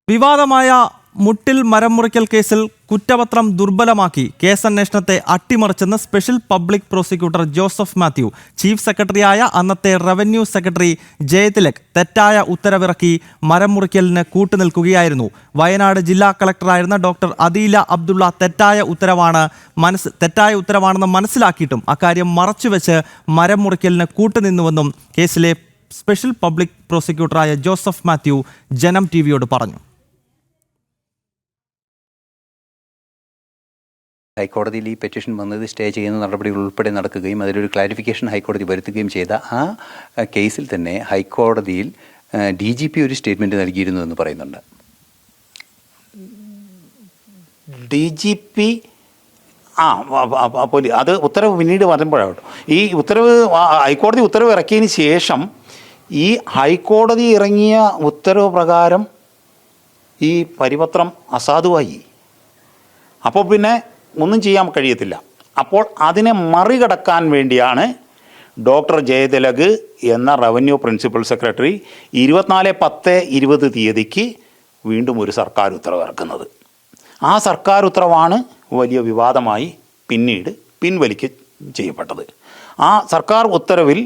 വിവാദമായ മുട്ടിൽ മരം മുറിക്കൽ കേസിൽ കുറ്റപത്രം ദുർബലമാക്കി കേസന്വേഷണത്തെ അട്ടിമറിച്ചെന്ന് special public prosecutor Joseph Mathew. Chief സെക്രട്ടറിയായ അന്നത്തെ റവന്യൂ സെക്രട്ടറി ജയതിലക് തെറ്റായ ഉത്തരവിറക്കി മരം മുറിക്കലിന് കൂട്ടുനിൽക്കുകയായിരുന്നു. വയനാട് ജില്ലാ കളക്ടറായിരുന്ന ഡോക്ടർ അദീല അബ്ദുള്ള തെറ്റായ ഉത്തരവാണെന്ന് മനസ്സിലാക്കിയിട്ടും അക്കാര്യം മറച്ചുവെച്ച് മരം മുറിക്കലിന് കൂട്ടുനിന്നുവെന്നും കേസിലെ സ്പെഷ്യൽ പബ്ലിക് പ്രോസിക്യൂട്ടറായ ജോസഫ് മാത്യു ജനം ടിവിയോട് പറഞ്ഞു. ഹൈക്കോടതിയിൽ ഈ പെറ്റീഷൻ വന്നത് സ്റ്റേ ചെയ്യുന്ന നടപടികൾ ഉൾപ്പെടെ നടക്കുകയും അതിലൊരു ക്ലാരിഫിക്കേഷൻ ഹൈക്കോടതി വരുത്തുകയും ചെയ്ത ആ കേസിൽ തന്നെ ഹൈക്കോടതിയിൽ DGP ഒരു സ്റ്റേറ്റ്മെൻറ്റ് നൽകിയിരുന്നു എന്ന് പറയുന്നുണ്ട്. DGP അത് ഉത്തരവ് പിന്നീട് വരുമ്പോഴാണ് ഈ ഉത്തരവ് ഹൈക്കോടതി ഉത്തരവ് ഇറക്കിയതിന് ശേഷം ഈ ഹൈക്കോടതി ഇറങ്ങിയ ഉത്തരവ് പ്രകാരം ഈ പരിപത്രം അസാധുവായി. അപ്പോൾ പിന്നെ ഒന്നും ചെയ്യാൻ കഴിയത്തില്ല. അപ്പോൾ അതിനെ മറികടക്കാൻ വേണ്ടിയാണ് ഡോക്ടർ ജയതിലക് എന്ന റവന്യൂ പ്രിൻസിപ്പൽ സെക്രട്ടറി 24/10/20 തീയതിക്ക് വീണ്ടും ഒരു സർക്കാർ ഉത്തരവ് ഇറക്കുന്നത്. ആ സർക്കാർ ഉത്തരവാണ് വലിയ വിവാദമായി പിന്നീട് ചെയ്യപ്പെട്ടത്. ആ സർക്കാർ ഉത്തരവിൽ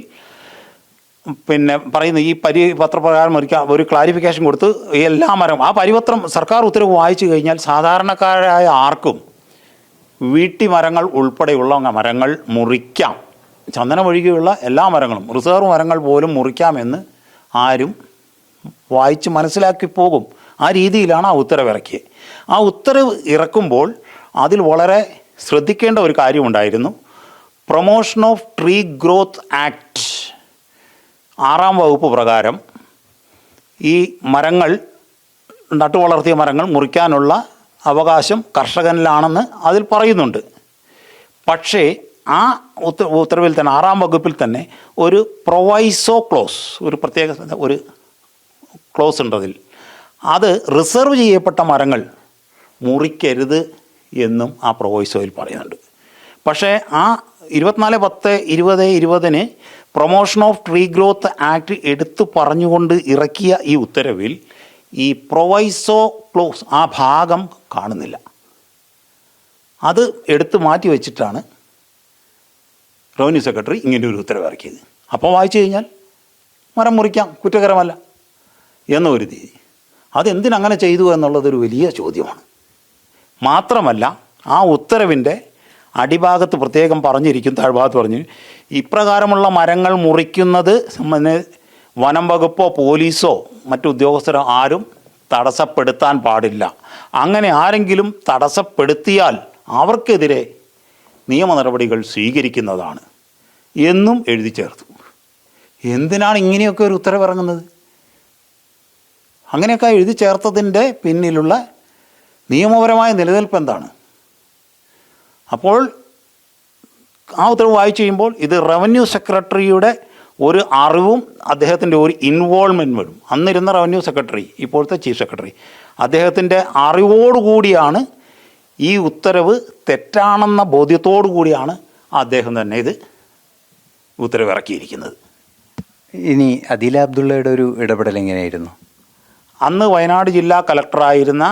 പറയുന്ന ഈ പരിപത്രപ്രകാരം ഒരു ക്ലാരിഫിക്കേഷൻ കൊടുത്ത് എല്ലാ മരം ആ പരിപത്രം സർക്കാർ ഉത്തരവ് വായിച്ചു കഴിഞ്ഞാൽ സാധാരണക്കാരായ ആർക്കും വീട്ടിമരങ്ങൾ ഉൾപ്പെടെയുള്ള മരങ്ങൾ മുറിക്കാം. ചന്ദനം ഒഴികെയുള്ള എല്ലാ മരങ്ങളും റിസർവ് മരങ്ങൾ പോലും മുറിക്കാമെന്ന് ആരും വായിച്ച് മനസ്സിലാക്കി പോകും. ആ രീതിയിലാണ് ആ ഉത്തരവ് ഇറക്കിയത്. ആ ഉത്തരവ് ഇറക്കുമ്പോൾ അതിൽ വളരെ ശ്രദ്ധിക്കേണ്ട ഒരു കാര്യമുണ്ടായിരുന്നു. Promotion of tree growth act 6ാം വകുപ്പ് പ്രകാരം ഈ മരങ്ങൾ നട്ടുവളർത്തിയ മരങ്ങൾ മുറിക്കാനുള്ള അവകാശം കർഷകനിലാണെന്ന് അതിൽ പറയുന്നുണ്ട്. പക്ഷേ ആ ഉത്തരവിൽ തന്നെ 6ാം വകുപ്പിൽ തന്നെ ഒരു പ്രൊവൈസോ ക്ലോസ്, ഒരു പ്രത്യേക ഒരു ക്ലോസ് ഉണ്ട്. അത് റിസർവ് ചെയ്യപ്പെട്ട മരങ്ങൾ മുറിക്കരുത് എന്നും ആ പ്രൊവൈസോയിൽ പറയുന്നുണ്ട്. പക്ഷേ ആ 24/10/2020 promotion of tree growth act എടുത്തു പറഞ്ഞുകൊണ്ട് ഇറക്കിയ ഈ ഉത്തരവിൽ ഈ പ്രൊവൈസോ ക്ലോസ് ആ ഭാഗം കാണുന്നില്ല. അത് എടുത്തു മാറ്റി വെച്ചിട്ടാണ് റവന്യൂ സെക്രട്ടറി ഇങ്ങനെ ഒരു ഉത്തരവ് ഇറക്കിയത്. അപ്പോൾ വായിച്ചു കഴിഞ്ഞാൽ മരം മുറിക്കാം, കുറ്റകരമല്ല എന്നൊരു രീതി. അതെന്തിനങ്ങനെ ചെയ്തു എന്നുള്ളതൊരു വലിയ ചോദ്യമാണ്. മാത്രമല്ല ആ ഉത്തരവിൻ്റെ അടിഭാഗത്ത് പ്രത്യേകം പറഞ്ഞിരിക്കും, താഴ്ഭാഗത്ത് പറഞ്ഞു, ഇപ്രകാരമുള്ള മരങ്ങൾ മുറിക്കുന്നത് വനം വകുപ്പോ പോലീസോ മറ്റു ഉദ്യോഗസ്ഥരോ ആരും തടസ്സപ്പെടുത്താൻ പാടില്ല. അങ്ങനെ ആരെങ്കിലും തടസ്സപ്പെടുത്തിയാൽ അവർക്കെതിരെ നിയമ നടപടികൾ സ്വീകരിക്കുന്നതാണ് എന്നും എഴുതി ചേർത്തു. എന്തിനാണ് ഇങ്ങനെയൊക്കെ ഒരു ഉത്തരവിറങ്ങുന്നത്? അങ്ങനെയൊക്കെ എഴുതി ചേർത്തതിൻ്റെ പിന്നിലുള്ള നിയമപരമായ നിലനിൽപ്പ് എന്താണ്? അപ്പോൾ ആ ഉത്തരവ് വായിച്ചു കഴിയുമ്പോൾ ഇത് റവന്യൂ സെക്രട്ടറിയുടെ ഒരു അറിവും അദ്ദേഹത്തിൻ്റെ ഒരു ഇൻവോൾവ്മെൻറ്റ് വരും. അന്നിരുന്ന റവന്യൂ സെക്രട്ടറി, ഇപ്പോഴത്തെ ചീഫ് സെക്രട്ടറി, അദ്ദേഹത്തിൻ്റെ അറിവോടുകൂടിയാണ് ഈ ഉത്തരവ് തെറ്റാണെന്ന ബോധ്യത്തോടു കൂടിയാണ് അദ്ദേഹം തന്നെ ഇത് ഉത്തരവ് ഇറക്കിയിരിക്കുന്നത്. ഇനി അദീല അബ്ദുള്ളയുടെ ഒരു ഇടപെടൽ എങ്ങനെയായിരുന്നു? അന്ന് വയനാട് ജില്ലാ കളക്ടറായിരുന്ന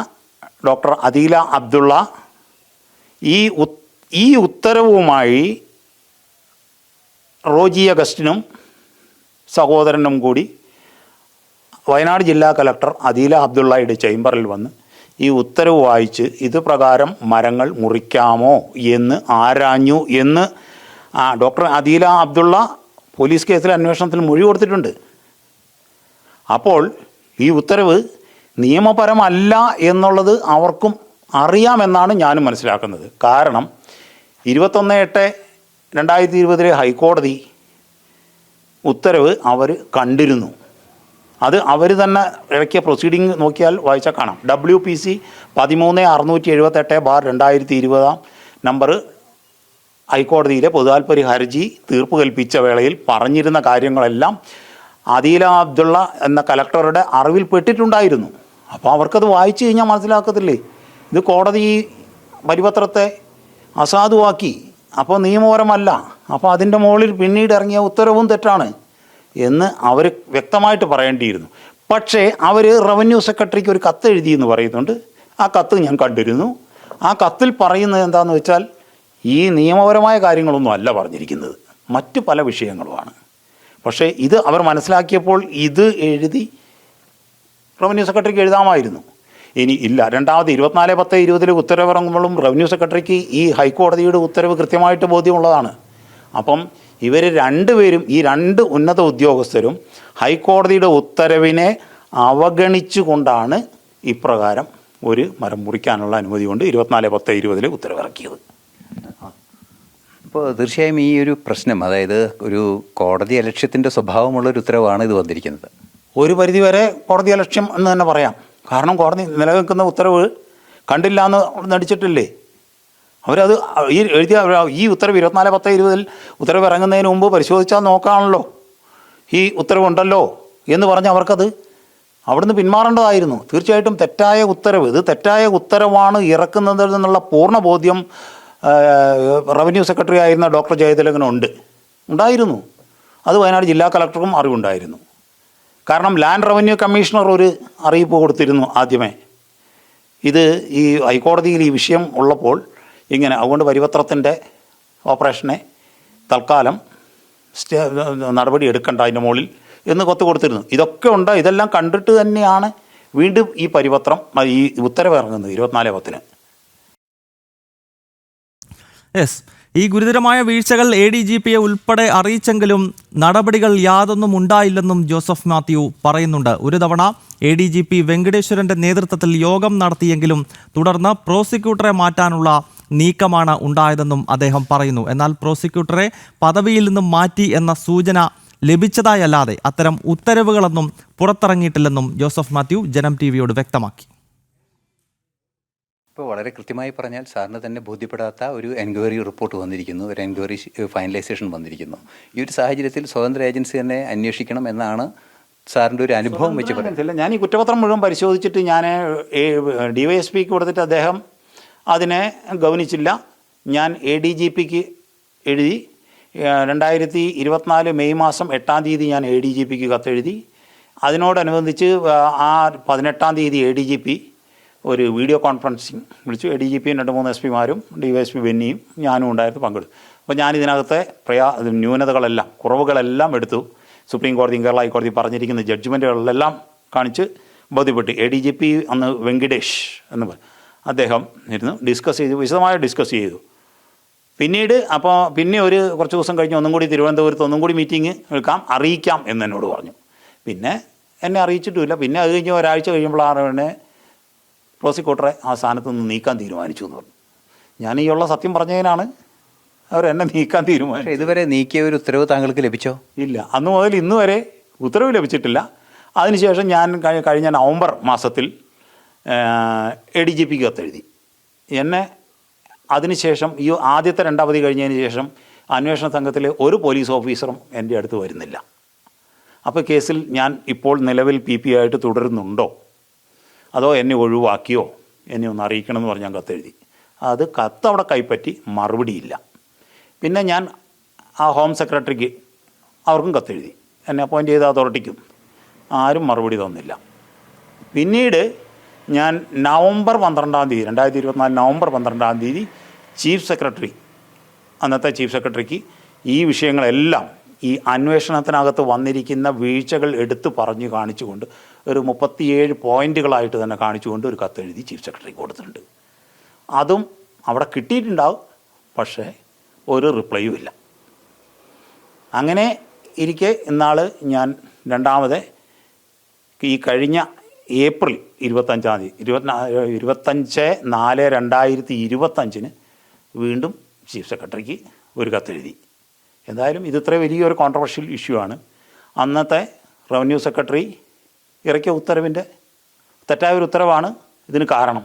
ഡോക്ടർ അദീല അബ്ദുള്ള ഈ ഉത്തരവുമായി റോജി അഗസ്റ്റിനും സഹോദരനും കൂടി വയനാട് ജില്ലാ കളക്ടർ അദീല അബ്ദുള്ളയുടെ ചേംബറിൽ വന്ന് ഈ ഉത്തരവ് വായിച്ച് ഇത് പ്രകാരം മരങ്ങൾ മുറിക്കാമോ എന്ന് ആരാഞ്ഞു എന്ന് ഡോക്ടർ അദീല അബ്ദുള്ള പോലീസ് കേസിലെ അന്വേഷണത്തിൽ മൊഴി കൊടുത്തിട്ടുണ്ട്. അപ്പോൾ ഈ ഉത്തരവ് നിയമപരമല്ല എന്നുള്ളത് അവർക്കും അറിയാമെന്നാണ് ഞാനും മനസ്സിലാക്കുന്നത്. കാരണം 21/8/2020 ഹൈക്കോടതി ഉത്തരവ് അവർ കണ്ടിരുന്നു. അത് അവർ തന്നെ ഇറക്കിയ പ്രൊസീഡിങ് നോക്കിയാൽ വായിച്ചാൽ കാണാം. WPC 13/678/2020 നമ്പർ ഹൈക്കോടതിയിലെ പൊതുതാൽപര്യ ഹർജി തീർപ്പ് കൽപ്പിച്ച വേളയിൽ പറഞ്ഞിരുന്ന കാര്യങ്ങളെല്ലാം അദീല അബ്ദുള്ള എന്ന കലക്ടറുടെ അറിവിൽപ്പെട്ടിട്ടുണ്ടായിരുന്നു. അപ്പോൾ അവർക്കത് വായിച്ചു കഴിഞ്ഞാൽ മനസ്സിലാക്കത്തില്ലേ ഇത് കോടതി പരിപത്രത്തെ അസാധുവാക്കി, അപ്പോൾ നിയമപരമല്ല, അപ്പോൾ അതിൻ്റെ മുകളിൽ പിന്നീട് ഇറങ്ങിയ ഉത്തരവും തെറ്റാണ് എന്ന് അവർ വ്യക്തമായിട്ട് പറയേണ്ടിയിരുന്നു. പക്ഷേ അവർ റവന്യൂ സെക്രട്ടറിക്ക് ഒരു കത്ത് എഴുതി എന്ന് പറയുന്നുണ്ട്. ആ കത്ത് ഞാൻ കണ്ടിരുന്നു. ആ കത്തിൽ പറയുന്നത് എന്താണെന്ന് വെച്ചാൽ ഈ നിയമപരമായ കാര്യങ്ങളൊന്നും അല്ല പറഞ്ഞിരിക്കുന്നത്, മറ്റ് പല വിഷയങ്ങളുമാണ്. പക്ഷേ ഇത് അവർ മനസ്സിലാക്കിയപ്പോൾ ഇത് എഴുതി റവന്യൂ സെക്രട്ടറിക്ക് എഴുതാമായിരുന്നു. ഇനി ഇല്ല, രണ്ടാമത് 24/10/20 ഉത്തരവിറങ്ങുമ്പോഴും റവന്യൂ സെക്രട്ടറിക്ക് ഈ ഹൈക്കോടതിയുടെ ഉത്തരവ് കൃത്യമായിട്ട് ബോധ്യമുള്ളതാണ്. അപ്പം ഇവർ രണ്ടുപേരും, ഈ രണ്ട് ഉന്നത ഉദ്യോഗസ്ഥരും ഹൈക്കോടതിയുടെ ഉത്തരവിനെ അവഗണിച്ചുകൊണ്ടാണ് ഇപ്രകാരം ഒരു മരം മുറിക്കാനുള്ള അനുമതി കൊണ്ട് 24/10/20 ഉത്തരവിറക്കിയത്. അപ്പോൾ തീർച്ചയായും ഈ ഒരു പ്രശ്നം, അതായത് ഒരു കോടതി അലക്ഷ്യത്തിൻ്റെ സ്വഭാവമുള്ളൊരു ഉത്തരവാണ് ഇത് വന്നിരിക്കുന്നത്. ഒരു പരിധിവരെ കോടതി അലക്ഷ്യം എന്ന് തന്നെ പറയാം. കാരണം കോടതി നിലനിൽക്കുന്ന ഉത്തരവ് കണ്ടില്ല എന്ന് നടിച്ചിട്ടില്ലേ അവരത്. ഈ ഉത്തരവ് 24/10/20 ഉത്തരവ് ഇറങ്ങുന്നതിന് മുമ്പ് പരിശോധിച്ചാൽ നോക്കാണല്ലോ ഈ ഉത്തരവുണ്ടല്ലോ എന്ന് പറഞ്ഞ് അവർക്കത് അവിടുന്ന് പിന്മാറേണ്ടതായിരുന്നു. തീർച്ചയായിട്ടും തെറ്റായ ഉത്തരവ്, ഇത് തെറ്റായ ഉത്തരവാണ് ഇറക്കുന്നത് എന്നുള്ള പൂർണ്ണ ബോധ്യം റവന്യൂ സെക്രട്ടറി ആയിരുന്ന ഡോക്ടർ ജയതിലകനുണ്ട്, ഉണ്ടായിരുന്നു. അത് വയനാട് ജില്ലാ കളക്ടർക്കും അറിവുണ്ടായിരുന്നു. കാരണം ലാൻഡ് റവന്യൂ കമ്മീഷണർ ഒരു അറിയിപ്പ് കൊടുത്തിരുന്നു ആദ്യമേ. ഇത് ഈ ഹൈക്കോടതിയിൽ ഈ വിഷയം ഉള്ളപ്പോൾ ഇങ്ങനെ, അതുകൊണ്ട് പരിപത്രത്തിൻ്റെ ഓപ്പറേഷനെ തൽക്കാലം നടപടി എടുക്കണ്ട അതിൻ്റെ മുകളിൽ എന്ന് കത്ത് കൊടുത്തിരുന്നു. ഇതൊക്കെ ഉണ്ട്. ഇതെല്ലാം കണ്ടിട്ട് തന്നെയാണ് വീണ്ടും ഈ പരിപത്രം, ഈ ഉത്തരവ് ഇറങ്ങുന്നത് 24/10. യെസ്, ഈ ഗുരുതരമായ വീഴ്ചകൾ ADGPയെ ഉൾപ്പെടെ അറിയിച്ചെങ്കിലും നടപടികൾ യാതൊന്നും ഉണ്ടായില്ലെന്നും ജോസഫ് മാത്യു പറയുന്നുണ്ട്. ഒരു തവണ ADGP വെങ്കടേശ്വരന്റെ നേതൃത്വത്തിൽ യോഗം നടത്തിയെങ്കിലും തുടർന്ന് പ്രോസിക്യൂട്ടറെ മാറ്റാനുള്ള നീക്കമാണ് ഉണ്ടായതെന്നും അദ്ദേഹം പറയുന്നു. എന്നാൽ പ്രോസിക്യൂട്ടറെ പദവിയിൽ നിന്നും മാറ്റി എന്ന സൂചന ലഭിച്ചതായല്ലാതെ അത്തരം ഉത്തരവുകളൊന്നും പുറത്തിറങ്ങിയിട്ടില്ലെന്നും ജോസഫ് മാത്യു ജനം TV-യോട് വ്യക്തമാക്കി. ഇപ്പോൾ വളരെ കൃത്യമായി പറഞ്ഞാൽ സാറിന് തന്നെ ബോധ്യപ്പെടാത്ത ഒരു എൻക്വയറി റിപ്പോർട്ട് വന്നിരിക്കുന്നു, ഒരു എൻക്വയറി ഫൈനലൈസേഷൻ വന്നിരിക്കുന്നു. ഈ ഒരു സാഹചര്യത്തിൽ സ്വതന്ത്ര ഏജൻസി തന്നെ അന്വേഷിക്കണം എന്നാണ് സാറിൻ്റെ ഒരു അനുഭവം വെച്ച് പറയുന്നത്. ഞാൻ ഈ കുറ്റപത്രം മുഴുവൻ പരിശോധിച്ചിട്ട് ഞാൻ DYSPക്ക് കൊടുത്തിട്ട് അദ്ദേഹം അതിനെ ഗൗനിച്ചില്ല. ഞാൻ ADGPക്ക് എഴുതി. 2024 മെയ് മാസം 8-ാം തീയതി ഞാൻ ADGPക്ക് കത്തെഴുതി. അതിനോടനുബന്ധിച്ച് ആ 18-ാം തീയതി ADGP ഒരു വീഡിയോ കോൺഫറൻസിങ് വിളിച്ചു. ADGPയും 2-3 SP-മാരും DYSP ബെന്നിയും ഞാനും ഉണ്ടായിരുന്നു, പങ്കെടുത്തു. അപ്പോൾ ഞാനിതിനകത്തെ ന്യൂനതകളെല്ലാം, കുറവുകളെല്ലാം എടുത്തു. സുപ്രീം കോടതിയും കേരള ഹൈക്കോടതി പറഞ്ഞിരിക്കുന്ന ജഡ്ജ്മെൻറ്റുകളിലെല്ലാം കാണിച്ച് ബോധ്യപ്പെട്ടു. ADGP അന്ന് വെങ്കിടേഷ് എന്ന് പറയും, അദ്ദേഹം ഇരുന്ന് ഡിസ്കസ് ചെയ്തു, വിശദമായി ഡിസ്കസ് ചെയ്തു. പിന്നീട് പിന്നെ കുറച്ച് ദിവസം കഴിഞ്ഞ് ഒന്നും കൂടി തിരുവനന്തപുരത്ത് ഒന്നും കൂടി മീറ്റിംഗ് അറിയിക്കാം എന്ന് എന്നോട് പറഞ്ഞു. പിന്നെ എന്നെ അറിയിച്ചിട്ടുമില്ല. പിന്നെ അത് കഴിഞ്ഞ് ഒരാഴ്ച കഴിയുമ്പോഴാണ് പ്രോസിക്യൂട്ടറെ ആ സ്ഥാനത്ത് നിന്ന് നീക്കാൻ തീരുമാനിച്ചു എന്ന് പറഞ്ഞു. ഞാൻ ഈ ഉള്ള സത്യം പറഞ്ഞതിനാണ് അവരെന്നെ നീക്കാൻ തീരുമാനിച്ചു. ഇതുവരെ നീക്കിയ ഒരു ഉത്തരവ് താങ്കൾക്ക് ലഭിച്ചോ? ഇല്ല, അന്ന് മുതൽ ഇന്ന് വരെ ഉത്തരവ് ലഭിച്ചിട്ടില്ല. അതിനുശേഷം ഞാൻ കഴിഞ്ഞ നവംബർ മാസത്തിൽ ADGPക്ക് കത്തെഴുതി. എന്നെ അതിനുശേഷം ഈ ആദ്യത്തെ 2 അവധി കഴിഞ്ഞതിന് ശേഷം അന്വേഷണ സംഘത്തിലെ ഒരു പോലീസ് ഓഫീസറും എൻ്റെ അടുത്ത് വരുന്നില്ല. അപ്പോൾ കേസിൽ ഞാൻ ഇപ്പോൾ നിലവിൽ PP ആയിട്ട് തുടരുന്നുണ്ടോ അതോ എന്നെ ഒഴിവാക്കിയോ എന്നെ ഒന്ന് അറിയിക്കണമെന്ന് പറഞ്ഞ് ഞാൻ കത്തെഴുതി. അത് കത്ത് അവിടെ കൈപ്പറ്റി, മറുപടിയില്ല. പിന്നെ ഞാൻ ആ ഹോം സെക്രട്ടറിക്ക് അവർക്കും കത്തെഴുതി, എന്നെ അപ്പോയിൻ്റ് ചെയ്ത അതോറിറ്റിക്കും. ആരും മറുപടി തന്നില്ല. പിന്നീട് ഞാൻ നവംബർ 12-ാം തീയതി 2024 നവംബർ 12-ാം തീയതി അന്നത്തെ ചീഫ് സെക്രട്ടറിക്ക് ഈ വിഷയങ്ങളെല്ലാം, ഈ അന്വേഷണത്തിനകത്ത് വന്നിരിക്കുന്ന വീഴ്ചകൾ എടുത്തു പറഞ്ഞു കാണിച്ചുകൊണ്ട് ഒരു 37 പോയിന്റുകളായിട്ട് തന്നെ കാണിച്ചുകൊണ്ട് ഒരു കത്തെഴുതി ചീഫ് സെക്രട്ടറിക്ക് കൊടുത്തിട്ടുണ്ട്. അതും അവിടെ കിട്ടിയിട്ടുണ്ടാവും, പക്ഷേ ഒരു റിപ്ലൈയും ഇല്ല. അങ്ങനെ ഇരിക്കെ ഇന്നാൾ ഞാൻ രണ്ടാമത് ഈ കഴിഞ്ഞ ഏപ്രിൽ 25-ാം തീയതി 25/4/2025 വീണ്ടും ചീഫ് സെക്രട്ടറിക്ക് ഒരു കത്തെഴുതി. എന്തായാലും ഇത് ഇത്ര വലിയൊരു കോൺട്രവേഴ്ഷ്യൽ ഇഷ്യൂ ആണ്. അന്നത്തെ റവന്യൂ സെക്രട്ടറി ഇറക്കിയ ഉത്തരവിൻ്റെ തെറ്റായ ഒരു ഉത്തരവാണ് ഇതിന് കാരണം.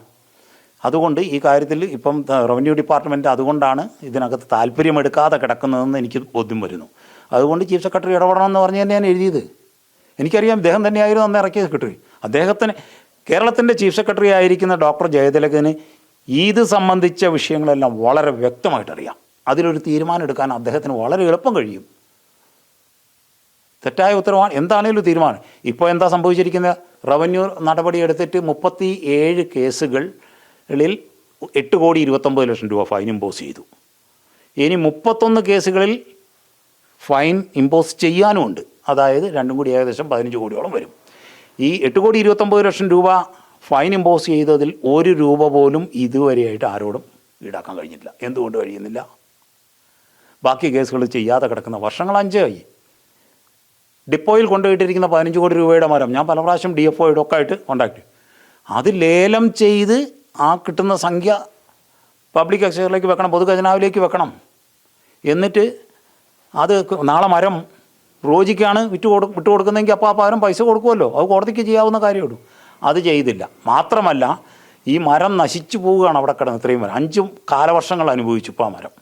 അതുകൊണ്ട് ഈ കാര്യത്തിൽ ഇപ്പം റവന്യൂ ഡിപ്പാർട്ട്മെൻറ്റ് അതുകൊണ്ടാണ് ഇതിനകത്ത് താല്പര്യമെടുക്കാതെ കിടക്കുന്നതെന്ന് എനിക്ക് ബോധ്യം വരുന്നു. അതുകൊണ്ട് ചീഫ് സെക്രട്ടറി ഇടപെടണമെന്ന് പറഞ്ഞ് തന്നെയാണ് എഴുതിയത്. എനിക്കറിയാം, ഇദ്ദേഹം തന്നെയായിരുന്നു അന്ന് ഇറക്കിയ സെക്രട്ടറി. അദ്ദേഹത്തിന്, കേരളത്തിൻ്റെ ചീഫ് സെക്രട്ടറി ആയിരിക്കുന്ന ഡോക്ടർ ജയതിലകന് ഇത് സംബന്ധിച്ച വിഷയങ്ങളെല്ലാം വളരെ വ്യക്തമായിട്ടറിയാം. അതിലൊരു തീരുമാനം എടുക്കാൻ അദ്ദേഹത്തിന് വളരെ എളുപ്പം കഴിയും. തെറ്റായ ഉത്തരവാണ് എന്താണേലും തീരുമാനം. ഇപ്പോൾ എന്താ സംഭവിച്ചിരിക്കുന്നത്? റവന്യൂ നടപടി എടുത്തിട്ട് 37 കേസുകളിൽ 8,29,00,000 രൂപ ഫൈൻ ഇമ്പോസ് ചെയ്തു. ഇനി 31 കേസുകളിൽ ഫൈൻ ഇമ്പോസ് ചെയ്യാനുമുണ്ട്. അതായത് രണ്ടും കൂടി ഏകദേശം 15 കോടിയോളം വരും. ഈ 8,29,00,000 രൂപ ഫൈൻ ഇമ്പോസ് ചെയ്തതിൽ 1 രൂപ പോലും ഇതുവരെയായിട്ട് ആരോടും ഈടാക്കാൻ കഴിഞ്ഞിട്ടില്ല. എന്തുകൊണ്ട് കഴിയുന്നില്ല? ബാക്കി കേസുകൾ ചെയ്യാതെ കിടക്കുന്ന വർഷങ്ങൾ 5 ആയി. ഡിപ്പോയിൽ കൊണ്ടുപോയിട്ടിരിക്കുന്ന 15 കോടി രൂപയുടെ മരം ഞാൻ പല പ്രാവശ്യം DFO ഒക്കെ ആയിട്ട് കോൺടാക്ട് ചെയ്യും. അത് ലേലം ചെയ്ത് ആ കിട്ടുന്ന സംഖ്യ പബ്ലിക് എക്സ്ചേഞ്ചിലേക്ക് വെക്കണം, പൊതുഖജനാവിലേക്ക് വെക്കണം. എന്നിട്ട് അത് നാളെ മരം റോജിക്കാണ് വിട്ടു കൊടുക്കുന്നതെങ്കിൽ അപ്പോൾ ആ പകരം പൈസ കൊടുക്കുമല്ലോ. അത് കോടതിക്ക് ചെയ്യാവുന്ന കാര്യമുള്ളൂ. അത് ചെയ്തില്ല. മാത്രമല്ല ഈ മരം നശിച്ചു പോവുകയാണ് അവിടെ കിടന്ന്. ഇത്രയും മരം 5 കാലവർഷങ്ങൾ അനുഭവിച്ചു ഇപ്പോൾ ആ മരം.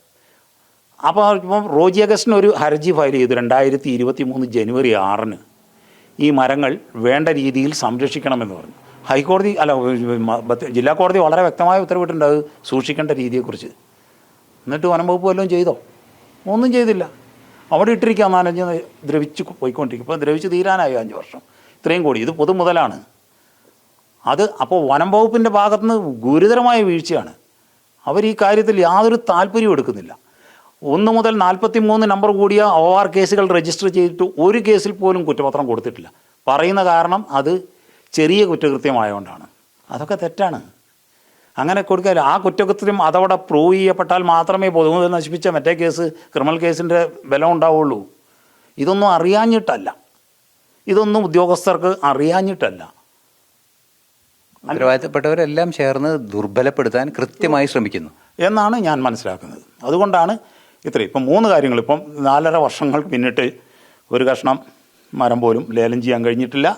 അപ്പോൾ ഇപ്പം റോജി അഗസ്റ്റിന് ഒരു ഹർജി ഫയൽ ചെയ്തു 2023 ജനുവരി 6-ന് ഈ മരങ്ങൾ വേണ്ട രീതിയിൽ സംരക്ഷിക്കണമെന്ന് പറഞ്ഞു. ഹൈക്കോടതി ജില്ലാ കോടതി വളരെ വ്യക്തമായ ഉത്തരവിട്ടുണ്ട് അത് സൂക്ഷിക്കേണ്ട രീതിയെക്കുറിച്ച്. എന്നിട്ട് വനം വകുപ്പ് വല്ലതും ചെയ്തോ? ഒന്നും ചെയ്തില്ല. അവിടെ ഇട്ടിരിക്കുക നനഞ്ഞ് ദ്രവിച്ച് പോയിക്കൊണ്ടിരിക്കും. ഇപ്പോൾ ദ്രവിച്ച് തീരാനായി 5 വർഷം. ഇത്രയും കോടി ഇത് പൊതുമുതലാണ്. അത് അപ്പോൾ വനം വകുപ്പിൻ്റെ ഭാഗത്തുനിന്ന് ഗുരുതരമായ വീഴ്ചയാണ്. അവർ ഈ കാര്യത്തിൽ യാതൊരു താല്പര്യവും എടുക്കുന്നില്ല. 1 മുതൽ 43 നമ്പർ കൂടിയ OR കേസുകൾ രജിസ്റ്റർ ചെയ്തിട്ട് ഒരു കേസിൽ പോലും കുറ്റപത്രം കൊടുത്തിട്ടില്ല. പറയുന്ന കാരണം അത് ചെറിയ കുറ്റകൃത്യമായതുകൊണ്ടാണ്. അതൊക്കെ തെറ്റാണ്. അങ്ങനെ കൊടുക്കാൻ ആ കുറ്റകൃത്യം അതവിടെ പ്രൂവ് ചെയ്യപ്പെട്ടാൽ മാത്രമേ പൊതുമുതൽ നശിപ്പിച്ച മറ്റേ കേസ് ക്രിമിനൽ കേസിൻ്റെ ബലം ഉണ്ടാവുള്ളൂ. ഇതൊന്നും അറിയാഞ്ഞിട്ടല്ല, ഇതൊന്നും ഉദ്യോഗസ്ഥർക്ക് അറിയാഞ്ഞിട്ടല്ല. ഉത്തരവാദിത്തപ്പെട്ടവരെല്ലാം ചേർന്ന് ദുർബലപ്പെടുത്താൻ കൃത്യമായി ശ്രമിക്കുന്നു എന്നാണ് ഞാൻ മനസ്സിലാക്കുന്നത്. അതുകൊണ്ടാണ് ഇത്രയും ഇപ്പം 3 കാര്യങ്ങൾ ഇപ്പം 4.5 വർഷങ്ങൾ പിന്നിട്ട് ഒരു കഷ്ണം മരം പോലും ലേലം ചെയ്യാൻ കഴിഞ്ഞിട്ടില്ല.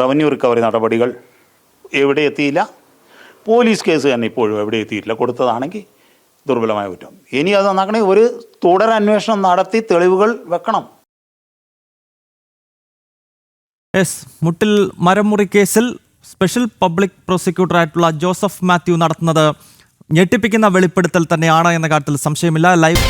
റവന്യൂ റിക്കവറി നടപടികൾ എവിടെ എത്തിയില്ല. പോലീസ് കേസ് തന്നെ ഇപ്പോഴും എവിടെ എത്തിയിട്ടില്ല. കൊടുത്തതാണെങ്കിൽ ദുർബലമായ കുറ്റം. ഇനി അത് നന്നാക്കണമെങ്കിൽ ഒരു തുടരന്വേഷണം നടത്തി തെളിവുകൾ വെക്കണം. മുട്ടിൽ മരം മുറി കേസിൽ സ്പെഷ്യൽ പബ്ലിക് പ്രോസിക്യൂട്ടറായിട്ടുള്ള ജോസഫ് മാത്യു നടത്തുന്നത് ഞെട്ടിപ്പിക്കുന്ന വെളിപ്പെടുത്തൽ തന്നെയാണ് എന്ന കാര്യത്തിൽ സംശയമില്ല. ലൈവ്